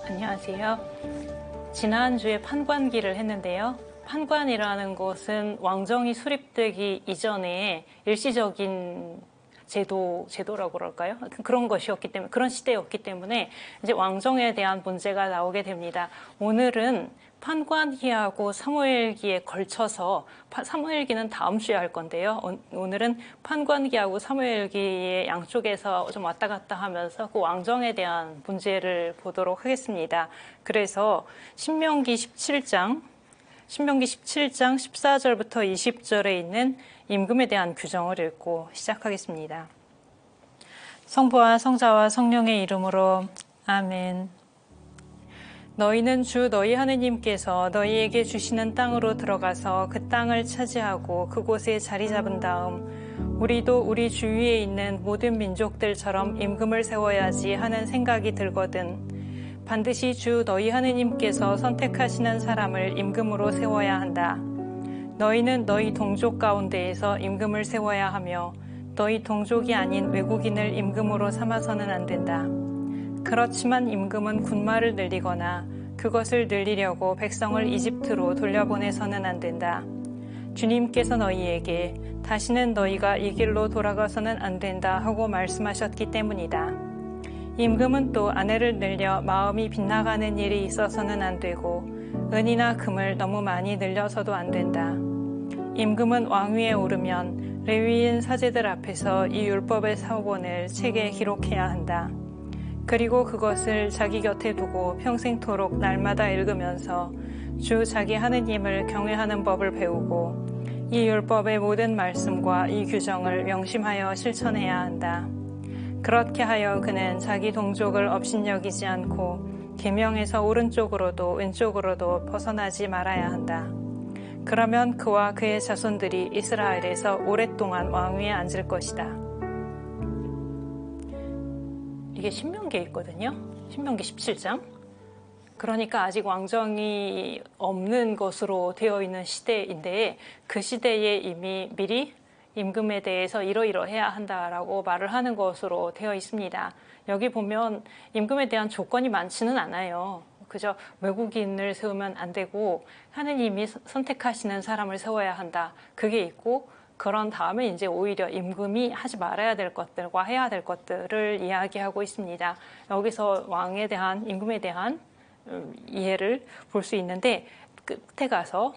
안녕하세요. 지난주에 판관기를 했는데요. 판관이라는 것은 왕정이 수립되기 이전에 일시적인 제도라고 그럴까요? 그런 것이었기 때문에, 그런 시대였기 때문에 이제 왕정에 대한 문제가 나오게 됩니다. 오늘은 판관기하고 사무엘기에 걸쳐서, 사무엘기는 다음 주에 할 건데요. 오늘은 판관기하고 사무엘기의 양쪽에서 좀 왔다 갔다 하면서 그 왕정에 대한 문제를 보도록 하겠습니다. 그래서 신명기 17장 14절부터 20절에 있는 임금에 대한 규정을 읽고 시작하겠습니다. 성부와 성자와 성령의 이름으로 아멘. 너희는 주 너희 하느님께서 너희에게 주시는 땅으로 들어가서 그 땅을 차지하고 그곳에 자리 잡은 다음 우리도 우리 주위에 있는 모든 민족들처럼 임금을 세워야지 하는 생각이 들거든. 반드시 주 너희 하느님께서 선택하시는 사람을 임금으로 세워야 한다. 너희는 너희 동족 가운데에서 임금을 세워야 하며 너희 동족이 아닌 외국인을 임금으로 삼아서는 안 된다. 그렇지만 임금은 군마를 늘리거나 그것을 늘리려고 백성을 이집트로 돌려보내서는 안 된다. 주님께서 너희에게 다시는 너희가 이 길로 돌아가서는 안 된다 하고 말씀하셨기 때문이다. 임금은 또 아내를 늘려 마음이 빗나가는 일이 있어서는 안 되고 은이나 금을 너무 많이 늘려서도 안 된다. 임금은 왕위에 오르면 레위인 사제들 앞에서 이 율법의 사본을 책에 기록해야 한다. 그리고 그것을 자기 곁에 두고 평생토록 날마다 읽으면서 주 자기 하느님을 경외하는 법을 배우고 이 율법의 모든 말씀과 이 규정을 명심하여 실천해야 한다. 그렇게 하여 그는 자기 동족을 업신여기지 않고 계명에서 오른쪽으로도 왼쪽으로도 벗어나지 말아야 한다. 그러면 그와 그의 자손들이 이스라엘에서 오랫동안 왕위에 앉을 것이다. 이게 신명기에 있거든요. 신명기 17장. 그러니까 아직 왕정이 없는 것으로 되어 있는 시대인데 그 시대에 이미 미리 임금에 대해서 이러이러해야 한다라고 말을 하는 것으로 되어 있습니다. 여기 보면 임금에 대한 조건이 많지는 않아요. 그저 외국인을 세우면 안 되고 하느님이 선택하시는 사람을 세워야 한다. 그게 있고 그런 다음에 이제 오히려 임금이 하지 말아야 될 것들과 해야 될 것들을 이야기하고 있습니다. 여기서 왕에 대한 임금에 대한 이해를 볼 수 있는데 끝에 가서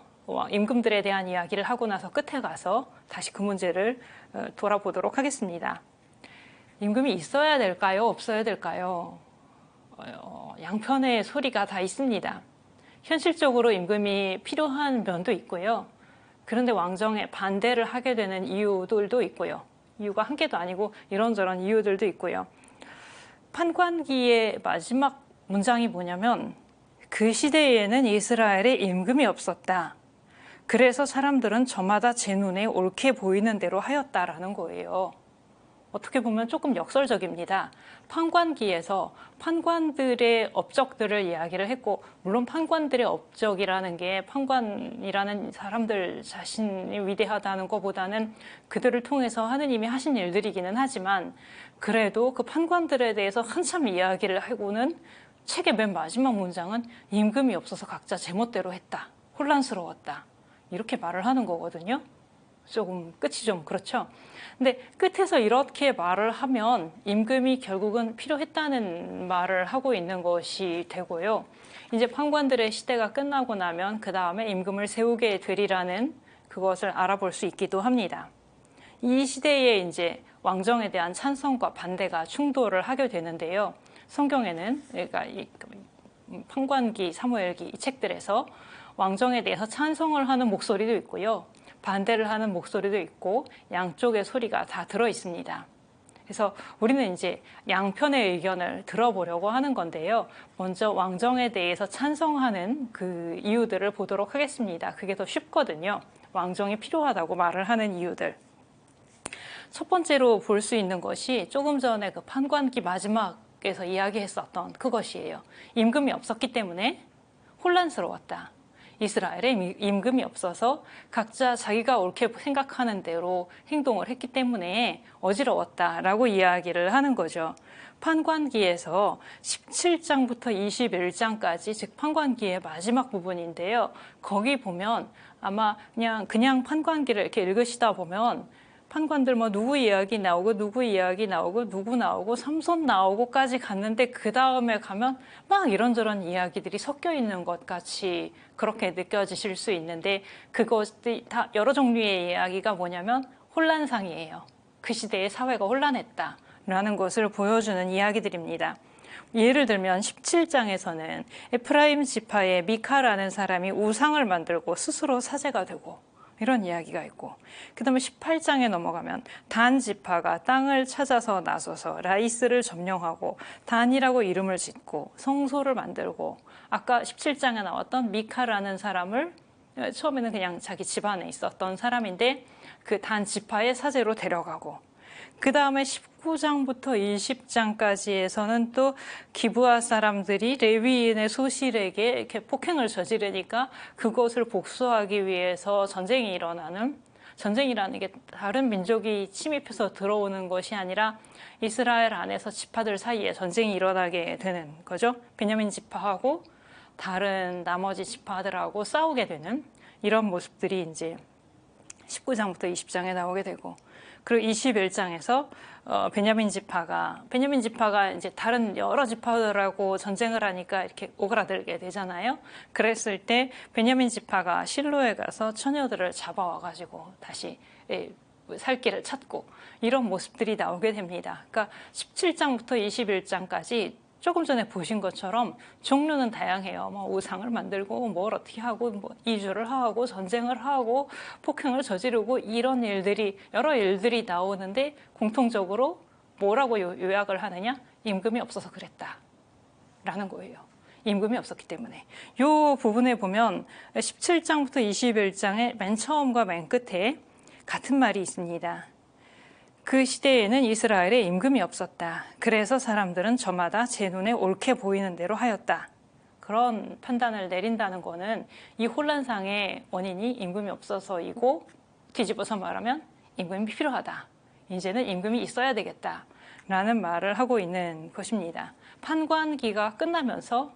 임금들에 대한 이야기를 하고 나서 끝에 가서 다시 그 문제를 돌아보도록 하겠습니다. 임금이 있어야 될까요? 없어야 될까요? 양편의 소리가 다 있습니다. 현실적으로 임금이 필요한 면도 있고요. 그런데 왕정에 반대를 하게 되는 이유들도 있고요. 이유가 한 개도 아니고 이런저런 이유들도 있고요. 판관기의 마지막 문장이 뭐냐면 그 시대에는 이스라엘에 임금이 없었다. 그래서 사람들은 저마다 제 눈에 옳게 보이는 대로 하였다라는 거예요. 어떻게 보면 조금 역설적입니다. 판관기에서 판관들의 업적들을 이야기를 했고 물론 판관들의 업적이라는 게 판관이라는 사람들 자신이 위대하다는 것보다는 그들을 통해서 하느님이 하신 일들이기는 하지만 그래도 그 판관들에 대해서 한참 이야기를 하고는 책의 맨 마지막 문장은 임금이 없어서 각자 제멋대로 했다. 혼란스러웠다. 이렇게 말을 하는 거거든요. 조금 끝이 좀 그렇죠. 근데 끝에서 이렇게 말을 하면 임금이 결국은 필요했다는 말을 하고 있는 것이 되고요. 이제 판관들의 시대가 끝나고 나면 그 다음에 임금을 세우게 되리라는 그것을 알아볼 수 있기도 합니다. 이 시대에 이제 왕정에 대한 찬성과 반대가 충돌을 하게 되는데요. 성경에는 그러니까 이 판관기, 사무엘기 이 책들에서 왕정에 대해서 찬성을 하는 목소리도 있고요. 반대를 하는 목소리도 있고 양쪽의 소리가 다 들어 있습니다. 그래서 우리는 이제 양편의 의견을 들어보려고 하는 건데요. 먼저 왕정에 대해서 찬성하는 그 이유들을 보도록 하겠습니다. 그게 더 쉽거든요. 왕정이 필요하다고 말을 하는 이유들. 첫 번째로 볼 수 있는 것이 조금 전에 그 판관기 마지막에서 이야기했었던 그것이에요. 임금이 없었기 때문에 혼란스러웠다. 이스라엘에 임금이 없어서 각자 자기가 옳게 생각하는 대로 행동을 했기 때문에 어지러웠다라고 이야기를 하는 거죠. 판관기에서 17장부터 21장까지, 즉 판관기의 마지막 부분인데요. 거기 보면 아마 그냥 판관기를 이렇게 읽으시다 보면 판관들 뭐 누구 이야기 나오고 누구 이야기 나오고 누구 나오고 삼손 나오고까지 갔는데 그 다음에 가면 막 이런저런 이야기들이 섞여 있는 것 같이 그렇게 느껴지실 수 있는데, 그것이 다 여러 종류의 이야기가 뭐냐면 혼란상이에요. 그 시대의 사회가 혼란했다라는 것을 보여주는 이야기들입니다. 예를 들면 17장에서는 에프라임 지파의 미카라는 사람이 우상을 만들고 스스로 사제가 되고 이런 이야기가 있고, 그 다음에 18장에 넘어가면 단 지파가 땅을 찾아서 나서서 라이스를 점령하고 단이라고 이름을 짓고 성소를 만들고, 아까 17장에 나왔던 미카라는 사람을 처음에는 그냥 자기 집안에 있었던 사람인데 그 단 지파의 사제로 데려가고, 그 다음에 19장부터 20장까지에서는 또 기브아 사람들이 레위인의 소실에게 이렇게 폭행을 저지르니까 그것을 복수하기 위해서 전쟁이 일어나는, 전쟁이라는 게 다른 민족이 침입해서 들어오는 것이 아니라 이스라엘 안에서 지파들 사이에 전쟁이 일어나게 되는 거죠. 베냐민 지파하고 다른 나머지 지파들하고 싸우게 되는 이런 모습들이 이제 19장부터 20장에 나오게 되고, 그리고 21장에서 베냐민 지파가 이제 다른 여러 지파들하고 전쟁을 하니까 이렇게 오그라들게 되잖아요. 그랬을 때 베냐민 지파가 실로에 가서 처녀들을 잡아와가지고 다시 살 길을 찾고 이런 모습들이 나오게 됩니다. 그러니까 17장부터 21장까지 조금 전에 보신 것처럼 종류는 다양해요. 뭐 우상을 만들고 뭘 어떻게 하고 뭐 이주를 하고 전쟁을 하고 폭행을 저지르고 이런 일들이, 여러 일들이 나오는데 공통적으로 뭐라고 요약을 하느냐? 임금이 없어서 그랬다라는 거예요. 임금이 없었기 때문에. 이 부분에 보면 17장부터 21장의 맨 처음과 맨 끝에 같은 말이 있습니다. 그 시대에는 이스라엘에 임금이 없었다. 그래서 사람들은 저마다 제 눈에 옳게 보이는 대로 하였다. 그런 판단을 내린다는 거는 이 혼란상의 원인이 임금이 없어서이고, 뒤집어서 말하면 임금이 필요하다. 이제는 임금이 있어야 되겠다. 라는 말을 하고 있는 것입니다. 판관기가 끝나면서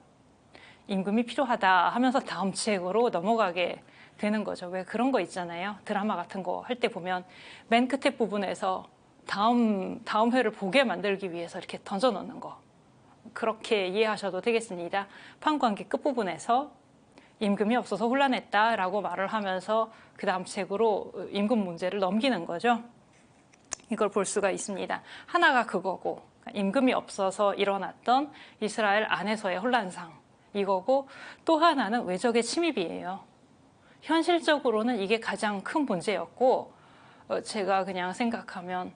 임금이 필요하다 하면서 다음 책으로 넘어가게 되는 거죠. 왜 그런 거 있잖아요. 드라마 같은 거 할 때 보면 맨 끝에 부분에서 다음 회를 보게 만들기 위해서 이렇게 던져 놓는 거, 그렇게 이해하셔도 되겠습니다. 판관기 끝부분에서 임금이 없어서 혼란했다라고 말을 하면서 그 다음 책으로 임금 문제를 넘기는 거죠. 이걸 볼 수가 있습니다. 하나가 그거고, 임금이 없어서 일어났던 이스라엘 안에서의 혼란상 이거고, 또 하나는 외적의 침입이에요. 현실적으로는 이게 가장 큰 문제였고, 제가 그냥 생각하면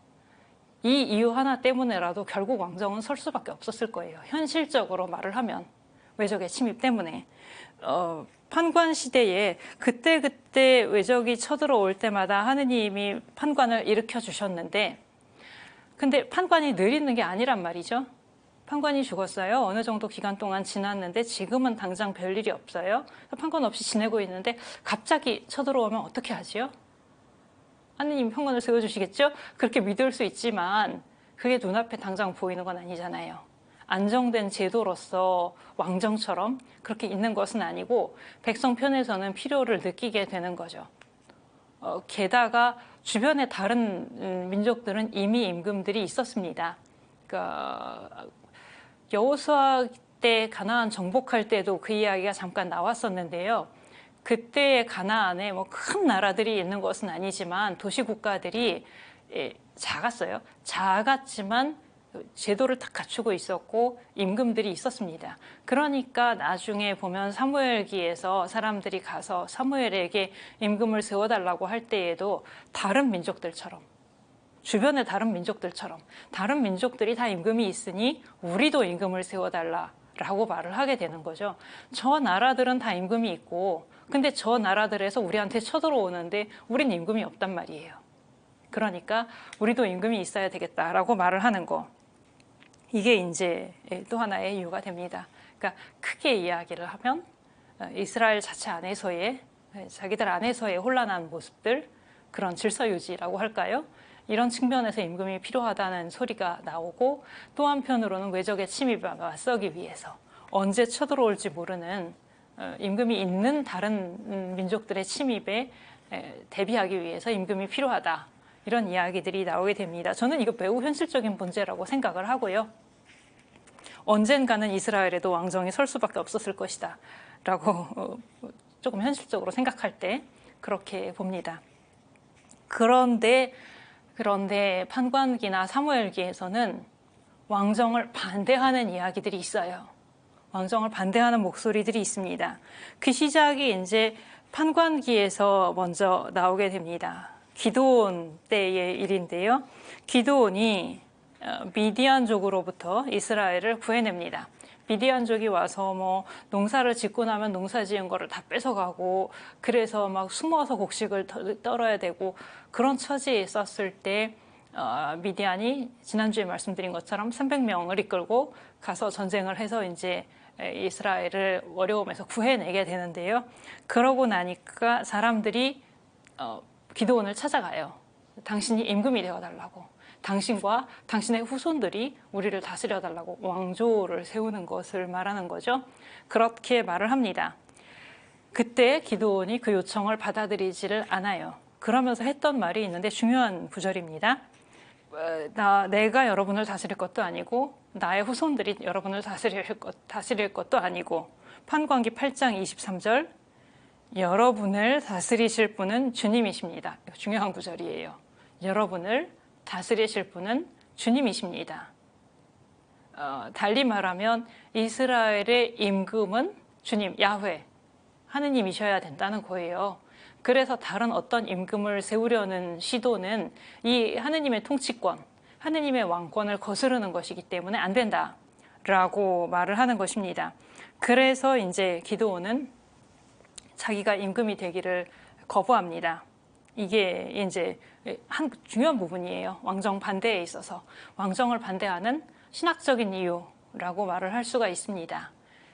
이 이유 하나 때문에라도 결국 왕정은 설 수밖에 없었을 거예요. 현실적으로 말을 하면 외적의 침입 때문에. 판관 시대에 그때그때 외적이 쳐들어올 때마다 하느님이 판관을 일으켜 주셨는데, 근데 판관이 늘 있는 게 아니란 말이죠. 판관이 죽었어요. 어느 정도 기간 동안 지났는데 지금은 당장 별일이 없어요. 판관 없이 지내고 있는데 갑자기 쳐들어오면 어떻게 하지요? 하느님 판관을 세워주시겠죠? 그렇게 믿을 수 있지만 그게 눈앞에 당장 보이는 건 아니잖아요. 안정된 제도로서 왕정처럼 그렇게 있는 것은 아니고 백성 편에서는 필요를 느끼게 되는 거죠. 게다가 주변에 다른 민족들은 이미 임금들이 있었습니다. 그러니까 여호수아 때 가나안 정복할 때도 그 이야기가 잠깐 나왔었는데요. 그때의 가나안에 뭐 큰 나라들이 있는 것은 아니지만 도시 국가들이 작았어요. 작았지만 제도를 딱 갖추고 있었고 임금들이 있었습니다. 그러니까 나중에 보면 사무엘기에서 사람들이 가서 사무엘에게 임금을 세워달라고 할 때에도 다른 민족들처럼, 주변의 다른 민족들처럼 다른 민족들이 다 임금이 있으니 우리도 임금을 세워달라라고 말을 하게 되는 거죠. 저 나라들은 다 임금이 있고 근데 저 나라들에서 우리한테 쳐들어오는데 우린 임금이 없단 말이에요. 그러니까 우리도 임금이 있어야 되겠다라고 말을 하는 거. 이게 이제 또 하나의 이유가 됩니다. 그러니까 크게 이야기를 하면 이스라엘 자체 안에서의 자기들 안에서의 혼란한 모습들, 그런 질서 유지라고 할까요? 이런 측면에서 임금이 필요하다는 소리가 나오고, 또 한편으로는 외적의 침입에 맞서기 위해서 언제 쳐들어올지 모르는 임금이 있는 다른 민족들의 침입에 대비하기 위해서 임금이 필요하다, 이런 이야기들이 나오게 됩니다. 저는 이거 매우 현실적인 문제라고 생각을 하고요. 언젠가는 이스라엘에도 왕정이 설 수밖에 없었을 것이다 라고 조금 현실적으로 생각할 때 그렇게 봅니다. 그런데 판관기나 사무엘기에서는 왕정을 반대하는 이야기들이 있어요. 왕정을 반대하는 목소리들이 있습니다. 그 시작이 이제 판관기에서 먼저 나오게 됩니다. 기드온 때의 일인데요. 기드온이 미디안족으로부터 이스라엘을 구해냅니다. 미디안족이 와서 뭐 농사를 짓고 나면 농사 지은 거를 다 뺏어가고, 그래서 막 숨어서 곡식을 떨어야 되고, 그런 처지에 있었을 때 미디안이 지난주에 말씀드린 것처럼 300명을 이끌고 가서 전쟁을 해서 이제 이스라엘을 어려움에서 구해내게 되는데요. 그러고 나니까 사람들이 기드온을 찾아가요. 당신이 임금이 되어달라고, 당신과 당신의 후손들이 우리를 다스려달라고 왕조를 세우는 것을 말하는 거죠. 그렇게 말을 합니다. 그때 기드온이 그 요청을 받아들이지를 않아요. 그러면서 했던 말이 있는데 중요한 구절입니다. 내가 여러분을 다스릴 것도 아니고 나의 후손들이 여러분을 다스릴 것도 아니고, 판관기 8장 23절, 여러분을 다스리실 분은 주님이십니다. 중요한 구절이에요. 여러분을 다스리실 분은 주님이십니다. 달리 말하면 이스라엘의 임금은 주님, 야훼, 하느님이셔야 된다는 거예요. 그래서 다른 어떤 임금을 세우려는 시도는 이 하느님의 통치권, 하느님의 왕권을 거스르는 것이기 때문에 안 된다라고 말을 하는 것입니다. 그래서 이제 기드온은 자기가 임금이 되기를 거부합니다. 이게 이제 한 중요한 부분이에요. 왕정 반대에 있어서 왕정을 반대하는 신학적인 이유라고 말을 할 수가 있습니다.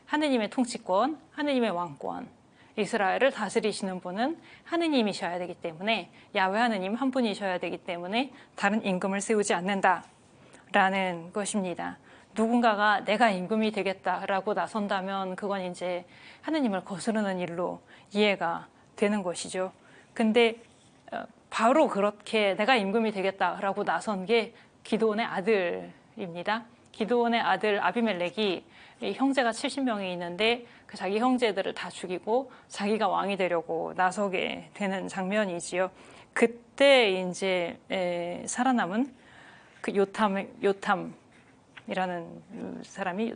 하느님의 통치권, 하느님의 왕권, 이스라엘을 다스리시는 분은 하느님이셔야 되기 때문에, 야훼 하느님 한 분이셔야 되기 때문에 다른 임금을 세우지 않는다라는 것입니다. 누군가가 내가 임금이 되겠다라고 나선다면 그건 이제 하느님을 거스르는 일로 이해가 되는 것이죠. 근데 바로 그렇게 내가 임금이 되겠다라고 나선 게 기드온의 아들입니다. 기드온의 아들 아비멜렉이 형제가 70명이 있는데 그 자기 형제들을 다 죽이고 자기가 왕이 되려고 나서게 되는 장면이지요. 그때 이제 살아남은 그 요탐이라는 사람이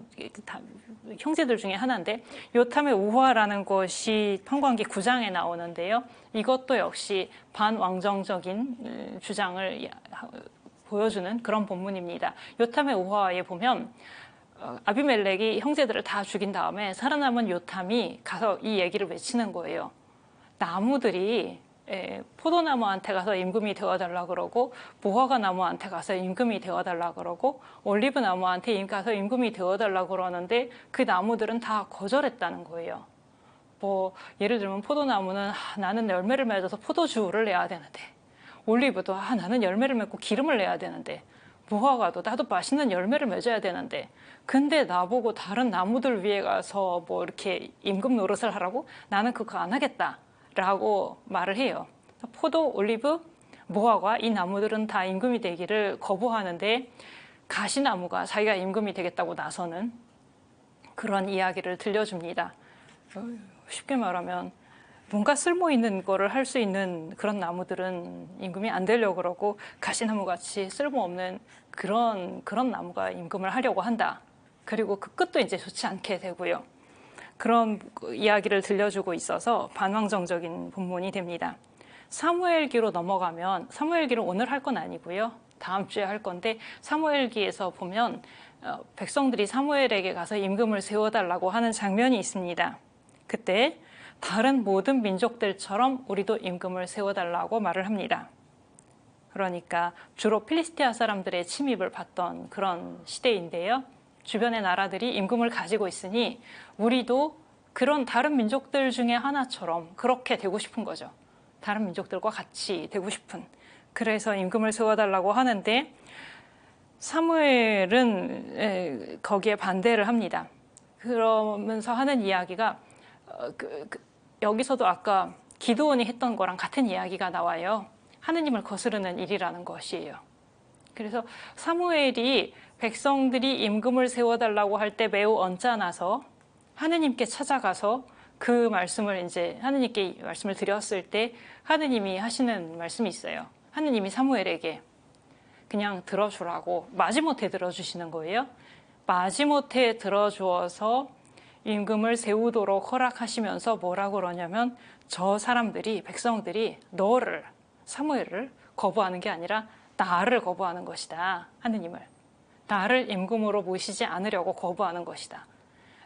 형제들 중에 하나인데, 요탐의 우화라는 것이 판관기 9장에 나오는데요. 이것도 역시 반왕정적인 주장을 보여주는 그런 본문입니다. 요탐의 우화에 보면 아비멜렉이 형제들을 다 죽인 다음에 살아남은 요탐이 가서 이 얘기를 외치는 거예요. 나무들이 포도나무한테 가서 임금이 되어달라 그러고, 무화과 나무한테 가서 임금이 되어달라 그러고, 올리브 나무한테 가서 임금이 되어달라 그러는데 그 나무들은 다 거절했다는 거예요. 뭐 예를 들면 포도나무는 나는 열매를 맺어서 포도주를 내야 되는데, 올리브도 나는 열매를 맺고 기름을 내야 되는데, 무화과도 나도 맛있는 열매를 맺어야 되는데, 근데 나보고 다른 나무들 위에 가서 뭐 이렇게 임금 노릇을 하라고? 나는 그거 안 하겠다 라고 말을 해요. 포도, 올리브, 무화과 이 나무들은 다 임금이 되기를 거부하는데, 가시나무가 자기가 임금이 되겠다고 나서는 그런 이야기를 들려줍니다. 쉽게 말하면 뭔가 쓸모 있는 거를 할 수 있는 그런 나무들은 임금이 안 되려고 그러고, 가시나무같이 쓸모없는 그런 나무가 임금을 하려고 한다. 그리고 그 끝도 이제 좋지 않게 되고요. 그런 이야기를 들려주고 있어서 반왕정적인 본문이 됩니다. 사무엘기로 넘어가면, 사무엘기를 오늘 할 건 아니고요. 다음 주에 할 건데, 사무엘기에서 보면 백성들이 사무엘에게 가서 임금을 세워달라고 하는 장면이 있습니다. 그때 다른 모든 민족들처럼 우리도 임금을 세워달라고 말을 합니다. 그러니까 주로 필리스티아 사람들의 침입을 받던 그런 시대인데요. 주변의 나라들이 임금을 가지고 있으니 우리도 그런 다른 민족들 중에 하나처럼 그렇게 되고 싶은 거죠. 다른 민족들과 같이 되고 싶은. 그래서 임금을 세워달라고 하는데 사무엘은 거기에 반대를 합니다. 그러면서 하는 이야기가 여기서도 아까 기드온이 했던 거랑 같은 이야기가 나와요. 하느님을 거스르는 일이라는 것이에요. 그래서 사무엘이 백성들이 임금을 세워달라고 할 때 매우 언짢아서 하느님께 찾아가서 그 말씀을 이제 하느님께 말씀을 드렸을 때 하느님이 하시는 말씀이 있어요. 하느님이 사무엘에게 그냥 들어주라고 마지못해 들어주시는 거예요. 마지못해 들어주어서 임금을 세우도록 허락하시면서 뭐라고 그러냐면 저 사람들이 백성들이 너를 사무엘을 거부하는 게 아니라 나를 거부하는 것이다. 하느님을 나를 임금으로 모시지 않으려고 거부하는 것이다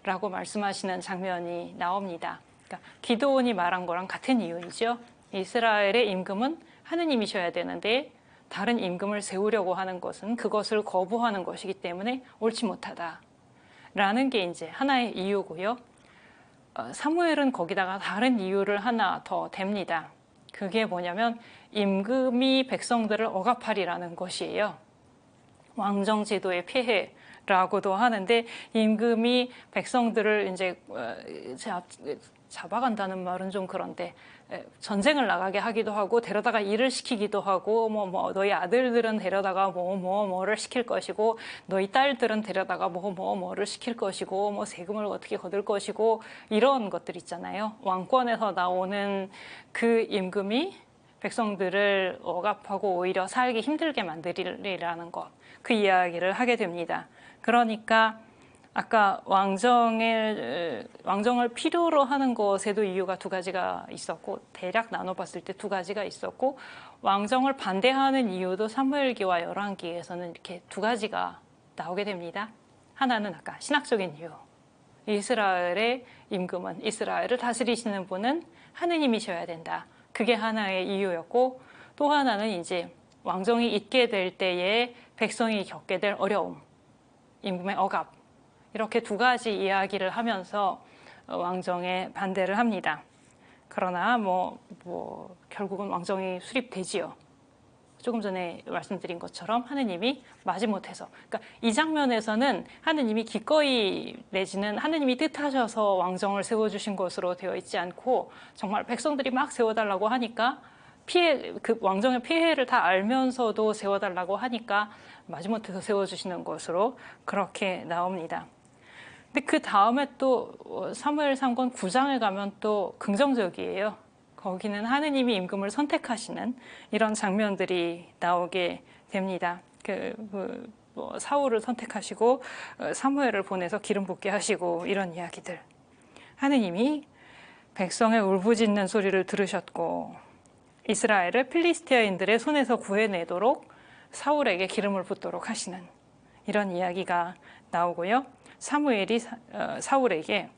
라고 말씀하시는 장면이 나옵니다. 그러니까 기드온이 말한 거랑 같은 이유이죠. 이스라엘의 임금은 하느님이셔야 되는데 다른 임금을 세우려고 하는 것은 그것을 거부하는 것이기 때문에 옳지 못하다 라는 게 이제 하나의 이유고요. 사무엘은 거기다가 다른 이유를 하나 더 댑니다. 그게 뭐냐면 임금이 백성들을 억압하리라는 것이에요. 왕정 제도의 폐해라고도 하는데 임금이 백성들을 이제 잡아간다는 말은 좀 그런데 전쟁을 나가게 하기도 하고 데려다가 일을 시키기도 하고 너희 아들들은 데려다가 뭐를 시킬 것이고 너희 딸들은 데려다가 뭐를 시킬 것이고 세금을 어떻게 거둘 것이고 이런 것들 있잖아요. 왕권에서 나오는 그 임금이 백성들을 억압하고 오히려 살기 힘들게 만들리라는 것, 그 이야기를 하게 됩니다. 그러니까 아까 왕정을 필요로 하는 것에도 이유가 두 가지가 있었고 대략 나눠봤을 때 두 가지가 있었고 왕정을 반대하는 이유도 사무엘기와 열왕기에서는 이렇게 두 가지가 나오게 됩니다. 하나는 아까 신학적인 이유. 이스라엘의 임금은 이스라엘을 다스리시는 분은 하느님이셔야 된다. 그게 하나의 이유였고 또 하나는 이제 왕정이 있게 될 때에 백성이 겪게 될 어려움, 임금의 억압 이렇게 두 가지 이야기를 하면서 왕정에 반대를 합니다. 그러나 결국은 왕정이 수립되지요. 조금 전에 말씀드린 것처럼 하느님이 마지못해서 그러니까 이 장면에서는 하느님이 기꺼이 내지는 하느님이 뜻하셔서 왕정을 세워주신 것으로 되어 있지 않고 정말 백성들이 막 세워달라고 하니까 그 왕정의 피해를 다 알면서도 세워달라고 하니까 마지못해서 세워주시는 것으로 그렇게 나옵니다. 근데 그 다음에 또 사무엘 3권 9장에 가면 또 긍정적이에요. 거기는 하느님이 임금을 선택하시는 이런 장면들이 나오게 됩니다. 사울을 선택하시고 사무엘을 보내서 기름 붓게 하시고 이런 이야기들. 하느님이 백성의 울부짖는 소리를 들으셨고 이스라엘을 필리스티아인들의 손에서 구해내도록 사울에게 기름을 붓도록 하시는 이런 이야기가 나오고요. 사무엘이 사울에게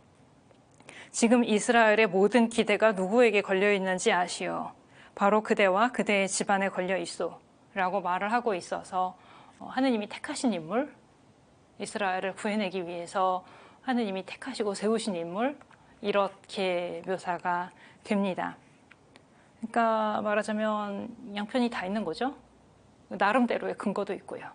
지금 이스라엘의 모든 기대가 누구에게 걸려 있는지 아시오. 바로 그대와 그대의 집안에 걸려 있소. 라고 말을 하고 있어서 하느님이 택하신 인물, 이스라엘을 구해내기 위해서 하느님이 택하시고 세우신 인물, 이렇게 묘사가 됩니다. 그러니까 말하자면 양편이 다 있는 거죠. 나름대로의 근거도 있고요.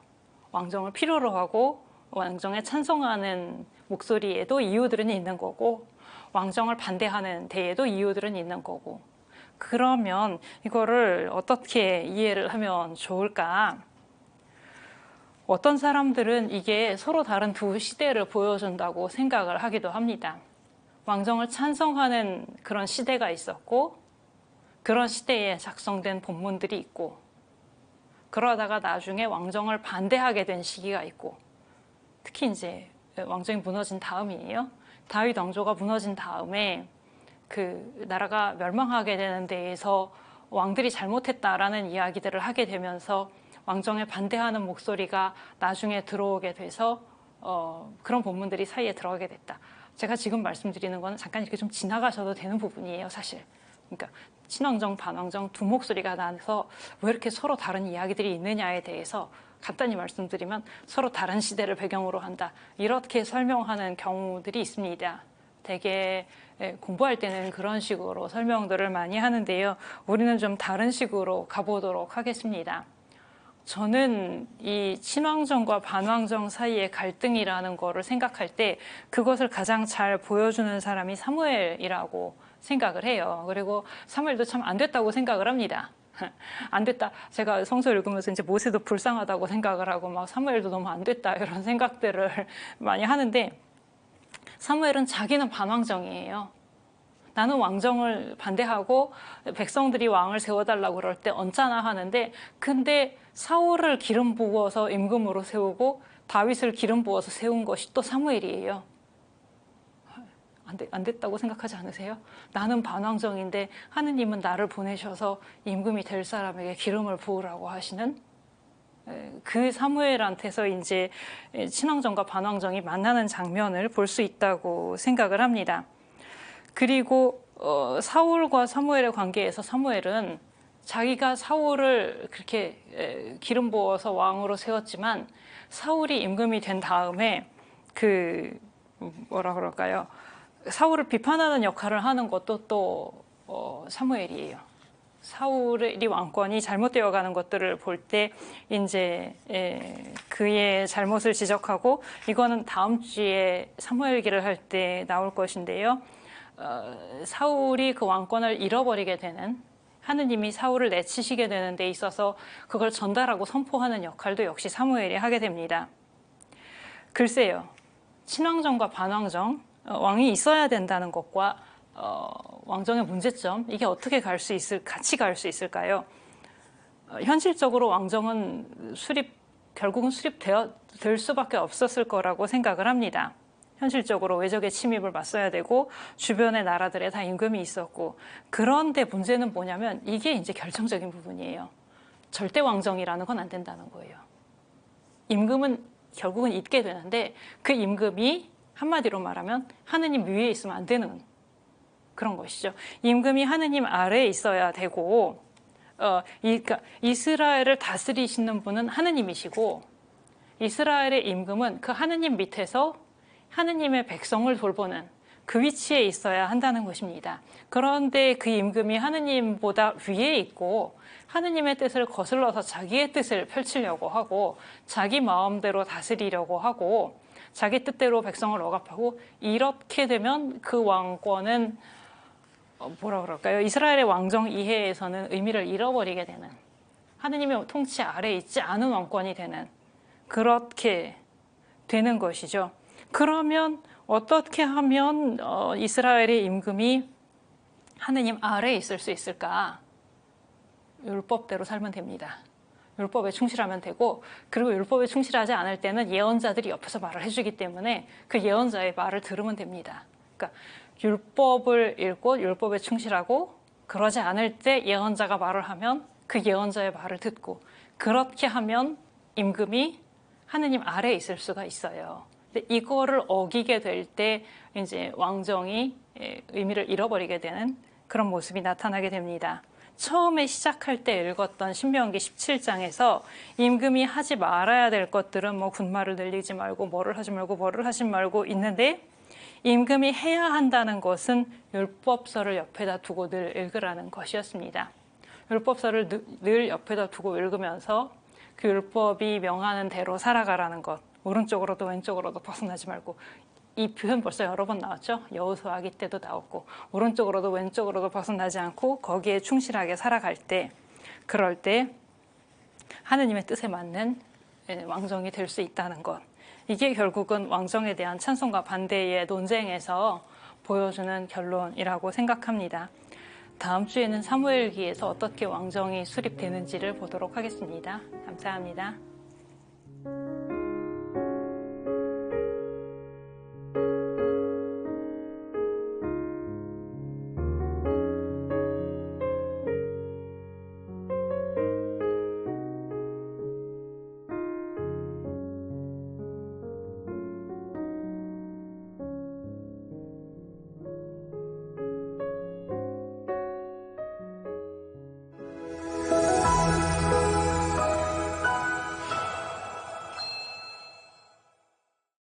왕정을 필요로 하고 왕정에 찬성하는 목소리에도 이유들은 있는 거고 왕정을 반대하는 데에도 이유들은 있는 거고 그러면 이거를 어떻게 이해를 하면 좋을까? 어떤 사람들은 이게 서로 다른 두 시대를 보여준다고 생각을 하기도 합니다. 왕정을 찬성하는 그런 시대가 있었고 그런 시대에 작성된 본문들이 있고 그러다가 나중에 왕정을 반대하게 된 시기가 있고 특히 이제 왕정이 무너진 다음이에요. 다윗 왕조가 무너진 다음에 그 나라가 멸망하게 되는 데에서 왕들이 잘못했다라는 이야기들을 하게 되면서 왕정에 반대하는 목소리가 나중에 들어오게 돼서 그런 본문들이 사이에 들어가게 됐다. 제가 지금 말씀드리는 건 잠깐 이렇게 좀 지나가셔도 되는 부분이에요, 사실. 그러니까 친왕정, 반왕정 두 목소리가 나서 왜 이렇게 서로 다른 이야기들이 있느냐에 대해서 간단히 말씀드리면 서로 다른 시대를 배경으로 한다. 이렇게 설명하는 경우들이 있습니다. 되게 공부할 때는 그런 식으로 설명들을 많이 하는데요. 우리는 좀 다른 식으로 가보도록 하겠습니다. 저는 이 친왕정과 반왕정 사이의 갈등이라는 거를 생각할 때 그것을 가장 잘 보여주는 사람이 사무엘이라고 생각을 해요. 그리고 사무엘도 참 안 됐다고 생각을 합니다. 안 됐다. 제가 성서 읽으면서 이제 모세도 불쌍하다고 생각을 하고 막 사무엘도 너무 안 됐다 이런 생각들을 많이 하는데 사무엘은 자기는 반왕정이에요. 나는 왕정을 반대하고 백성들이 왕을 세워달라고 그럴 때 언짢아 하는데 근데 사울을 기름 부어서 임금으로 세우고 다윗을 기름 부어서 세운 것이 또 사무엘이에요. 안 됐다고 생각하지 않으세요? 나는 반왕정인데 하느님은 나를 보내셔서 임금이 될 사람에게 기름을 부으라고 하시는 그 사무엘한테서 이제 친왕정과 반왕정이 만나는 장면을 볼 수 있다고 생각을 합니다. 그리고 사울과 사무엘의 관계에서 사무엘은 자기가 사울을 그렇게 기름 부어서 왕으로 세웠지만 사울이 임금이 된 다음에 뭐라 그럴까요? 사울을 비판하는 역할을 하는 것도 또 사무엘이에요. 사울의 왕권이 잘못되어 가는 것들을 볼 때 이제 그의 잘못을 지적하고 이거는 다음 주에 사무엘기를 할 때 나올 것인데요. 사울이 그 왕권을 잃어버리게 되는 하느님이 사울을 내치시게 되는 데 있어서 그걸 전달하고 선포하는 역할도 역시 사무엘이 하게 됩니다. 글쎄요. 친왕정과 반왕정 왕이 있어야 된다는 것과 왕정의 문제점 이게 어떻게 같이 갈 수 있을까요? 현실적으로 왕정은 결국은 수립될 수밖에 없었을 거라고 생각을 합니다. 현실적으로 외적의 침입을 맞서야 되고 주변의 나라들에 다 임금이 있었고 그런데 문제는 뭐냐면 이게 이제 결정적인 부분이에요. 절대 왕정이라는 건 안 된다는 거예요. 임금은 결국은 있게 되는데 그 임금이 한마디로 말하면 하느님 위에 있으면 안 되는 그런 것이죠. 임금이 하느님 아래에 있어야 되고 그러니까 이스라엘을 다스리시는 분은 하느님이시고 이스라엘의 임금은 그 하느님 밑에서 하느님의 백성을 돌보는 그 위치에 있어야 한다는 것입니다. 그런데 그 임금이 하느님보다 위에 있고 하느님의 뜻을 거슬러서 자기의 뜻을 펼치려고 하고 자기 마음대로 다스리려고 하고 자기 뜻대로 백성을 억압하고 이렇게 되면 그 왕권은 뭐라 그럴까요? 이스라엘의 왕정 이해에서는 의미를 잃어버리게 되는 하느님의 통치 아래에 있지 않은 왕권이 되는 그렇게 되는 것이죠. 그러면 어떻게 하면 이스라엘의 임금이 하느님 아래에 있을 수 있을까? 율법대로 살면 됩니다. 율법에 충실하면 되고 그리고 율법에 충실하지 않을 때는 예언자들이 옆에서 말을 해주기 때문에 그 예언자의 말을 들으면 됩니다. 그러니까 율법을 읽고 율법에 충실하고 그러지 않을 때 예언자가 말을 하면 그 예언자의 말을 듣고 그렇게 하면 임금이 하느님 아래에 있을 수가 있어요. 근데 이거를 어기게 될 때 이제 왕정이 의미를 잃어버리게 되는 그런 모습이 나타나게 됩니다. 처음에 시작할 때 읽었던 신명기 17장에서 임금이 하지 말아야 될 것들은 뭐 군마를 늘리지 말고 뭐를 하지 말고 있는데 임금이 해야 한다는 것은 율법서를 옆에다 두고 늘 읽으라는 것이었습니다. 율법서를 늘 옆에다 두고 읽으면서 그 율법이 명하는 대로 살아가라는 것. 오른쪽으로도 왼쪽으로도 벗어나지 말고 이 표현 벌써 여러 번 나왔죠. 여호수아기 때도 나왔고 오른쪽으로도 왼쪽으로도 벗어나지 않고 거기에 충실하게 살아갈 때 그럴 때 하느님의 뜻에 맞는 왕정이 될 수 있다는 것. 이게 결국은 왕정에 대한 찬송과 반대의 논쟁에서 보여주는 결론이라고 생각합니다. 다음 주에는 사무엘기에서 어떻게 왕정이 수립되는지를 보도록 하겠습니다. 감사합니다.